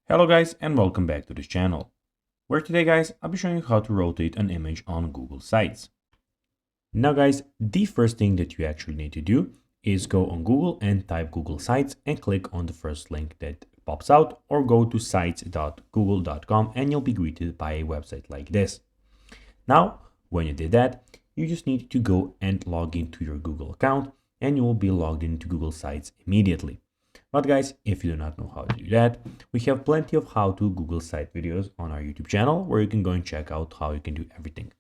Hello guys and welcome back to this channel, where today guys I'll be showing you how to rotate an image on Google Sites. Now guys, the first thing that you actually need to do is go on Google and type Google Sites and click on the first link that pops out, or go to sites.google.com and you'll be greeted by a website like this. Now when you did that, you just need to go and log into your Google account and you will be logged into Google Sites immediately. But guys, if you do not know how to do that, we have plenty of how-to Google site videos on our YouTube channel where you can go and check out how you can do everything.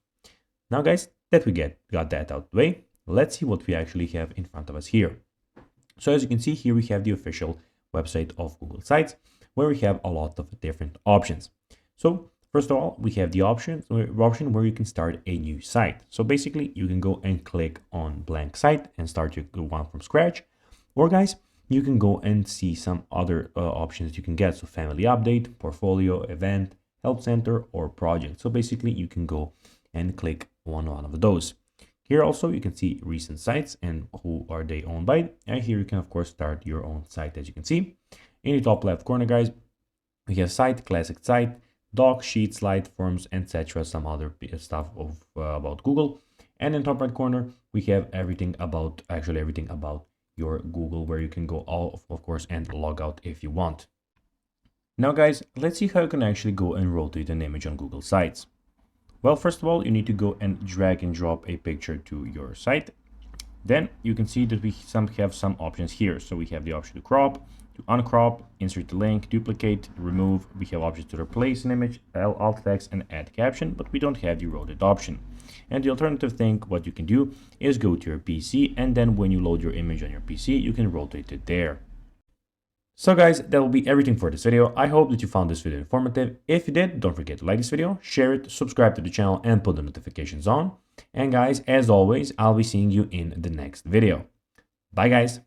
Now guys, that we got that out of the way, let's see what we actually have in front of us here. So as you can see here, we have the official website of Google Sites where we have a lot of different options. So first of all, we have the option where you can start a new site. So basically you can go and click on blank site and start your one from scratch. Or guys, you can go and see some other options that you can get. So family update, portfolio, event, help center, or project. So basically you can go and click on one of those. Here also you can see recent sites and who are they owned by. And here you can of course start your own site. As you can see in the top left corner guys, we have site, classic site, doc, sheet, slide, forms, etc. Some other stuff of about Google. And in top right corner we have everything about your Google, where you can go of course and log out if you want. Now guys, let's see how you can actually go and rotate an image on Google Sites. Well, first of all, you need to go and drag and drop a picture to your site. Then you can see that we have some options here. So we have the option to crop, to uncrop, insert the link, duplicate, remove. We have options to replace an image, alt text, and add caption, but we don't have the rotate option. And the alternative thing, what you can do is go to your PC, and then when you load your image on your PC, you can rotate it there. So guys, that will be everything for this video. I hope that you found this video informative. If you did, don't forget to like this video, share it, subscribe to the channel, and put the notifications on. And guys, as always, I'll be seeing you in the next video. Bye guys.